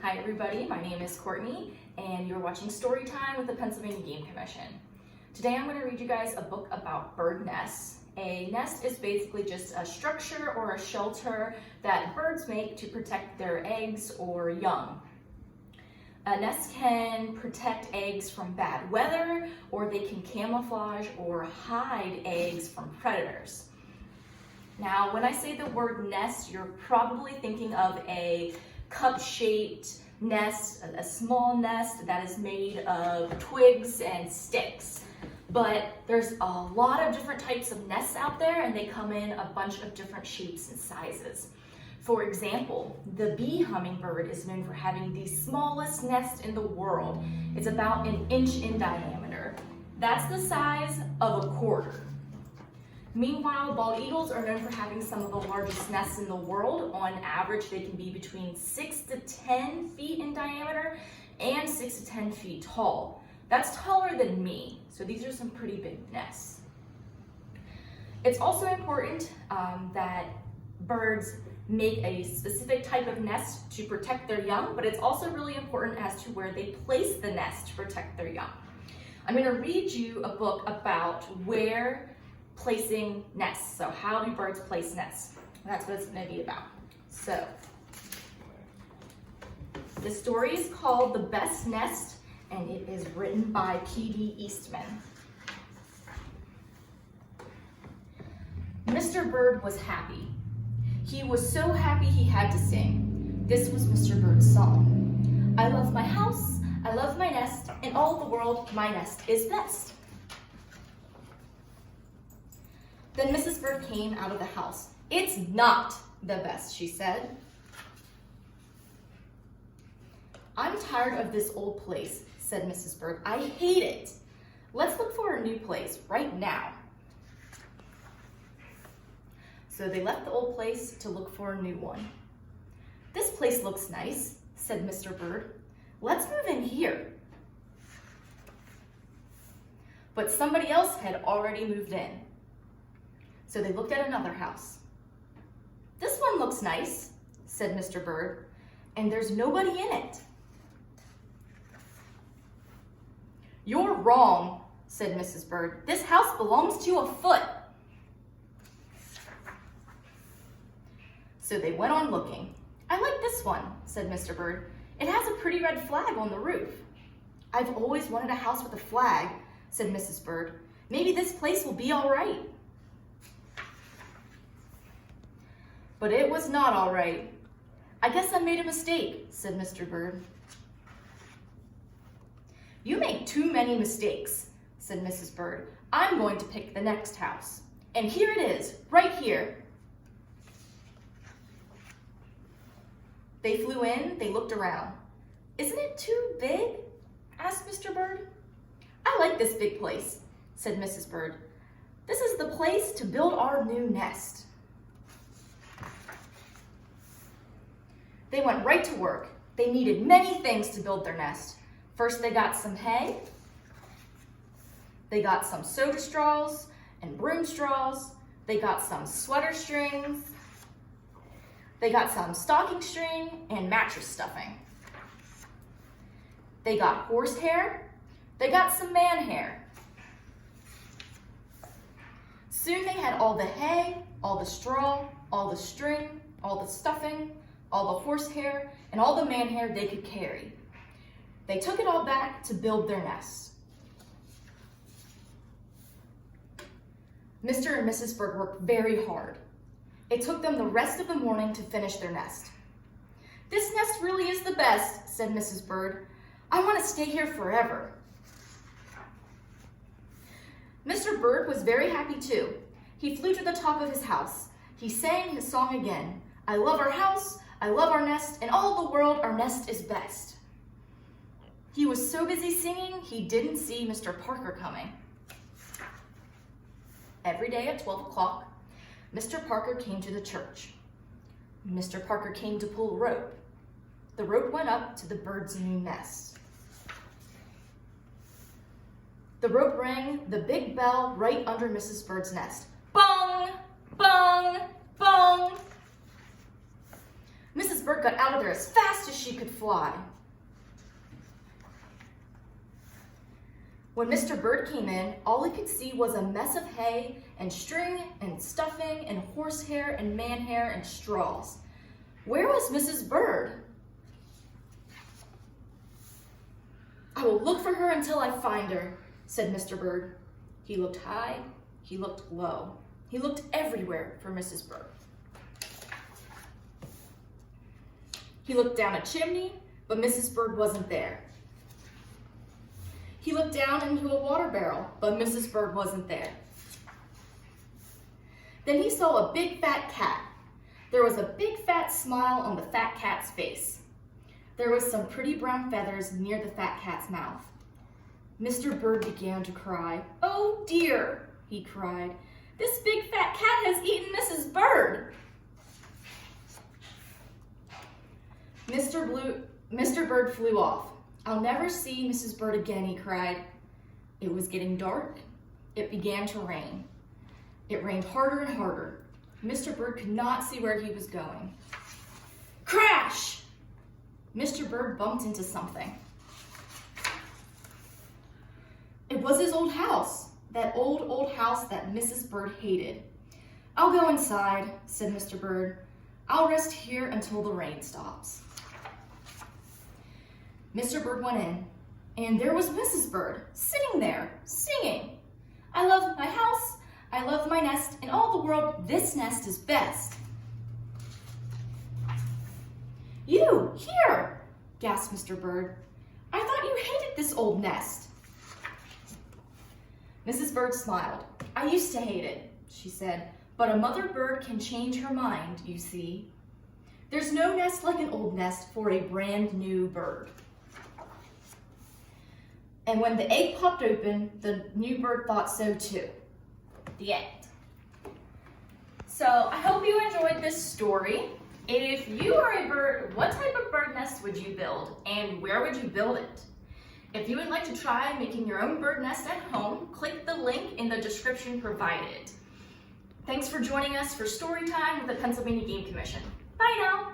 Hi everybody, my name is Courtney and you're watching Storytime with the Pennsylvania Game Commission. Today I'm going to read you guys a book about bird nests. A nest is basically just a structure or a shelter that birds make to protect their eggs or young. A nest can protect eggs from bad weather, or they can camouflage or hide eggs from predators. Now, when I say the word nest, you're probably thinking of a cup-shaped nest, a small nest that is made of twigs and sticks. But there's a lot of different types of nests out there, and they come in a bunch of different shapes and sizes. For example, the bee hummingbird is known for having the smallest nest in the world. It's about 1 inch in diameter. That's the size of a quarter. Meanwhile, bald eagles are known for having some of the largest nests in the world. On average, they can be between 6 to 10 feet in diameter and 6 to 10 feet tall. That's taller than me, so these are some pretty big nests. It's also important that birds make a specific type of nest to protect their young, but it's also really important as to where they place the nest to protect their young. I'm going to read you a book about where placing nests. So how do birds place nests? That's what it's going to be about. So the story is called The Best Nest, and it is written by P.D. Eastman. Mr. Bird was happy. He was so happy he had to sing. This was Mr. Bird's song. I love my house, I love my nest, in all the world my nest is best. Then Mrs. Bird came out of the house. It's not the best, she said. I'm tired of this old place, said Mrs. Bird. I hate it. Let's look for a new place right now. So they left the old place to look for a new one. This place looks nice, said Mr. Bird. Let's move in here. But somebody else had already moved in. So they looked at another house. This one looks nice, said Mr. Bird, and there's nobody in it. You're wrong, said Mrs. Bird. This house belongs to a foot. So they went on looking. I like this one, said Mr. Bird. It has a pretty red flag on the roof. I've always wanted a house with a flag, said Mrs. Bird. Maybe this place will be all right. But it was not all right. I guess I made a mistake, said Mr. Bird. You make too many mistakes, said Mrs. Bird. I'm going to pick the next house. And here it is, right here. They flew in, they looked around. Isn't it too big? Asked Mr. Bird. I like this big place, said Mrs. Bird. This is the place to build our new nest. They went right to work. They needed many things to build their nest. First, they got some hay. They got some soda straws and broom straws. They got some sweater strings. They got some stocking string and mattress stuffing. They got horsehair. They got some man hair. Soon they had all the hay, all the straw, all the string, all the stuffing, all the horsehair, and all the man hair they could carry. They took it all back to build their nest. Mr. and Mrs. Bird worked very hard. It took them the rest of the morning to finish their nest. This nest really is the best, said Mrs. Bird. I want to stay here forever. Mr. Bird was very happy too. He flew to the top of his house. He sang his song again. I love our house, I love our nest, in all the world our nest is best. He was so busy singing, he didn't see Mr. Parker coming. Every day at 12 o'clock, Mr. Parker came to the church. Mr. Parker came to pull rope. The rope went up to the bird's new nest. The rope rang the big bell right under Mrs. Bird's nest. Bong! Bong! Bong! Bird got out of there as fast as she could fly. When Mr. Bird came in, all he could see was a mess of hay and string and stuffing and horsehair and man hair and straws. Where was Mrs. Bird? "I will look for her until I find her," said Mr. Bird. He looked high, he looked low. He looked everywhere for Mrs. Bird. He looked down a chimney, but Mrs. Bird wasn't there. He looked down into a water barrel, but Mrs. Bird wasn't there. Then he saw a big fat cat. There was a big fat smile on the fat cat's face. There was some pretty brown feathers near the fat cat's mouth. Mr. Bird began to cry. "Oh dear," he cried. "This big fat cat has eaten Mrs. Bird." Mr. Bird flew off. "I'll never see Mrs. Bird again," he cried. It was getting dark. It began to rain. It rained harder and harder. Mr. Bird could not see where he was going. Crash! Mr. Bird bumped into something. It was his old house, that old house that Mrs. Bird hated. "I'll go inside," said Mr. Bird. "I'll rest here until the rain stops." Mr. Bird went in, and there was Mrs. Bird sitting there, singing. "I love my house, I love my nest, in all the world this nest is best." "You, here!" gasped Mr. Bird. "I thought you hated this old nest." Mrs. Bird smiled. "I used to hate it," she said, "but a mother bird can change her mind, you see. There's no nest like an old nest for a brand new bird." And when the egg popped open, the new bird thought so too. The end. So I hope you enjoyed this story. If you are a bird, what type of bird nest would you build, and where would you build it? If you would like to try making your own bird nest at home, click the link in the description provided. Thanks for joining us for Storytime with the Pennsylvania Game Commission. Bye now.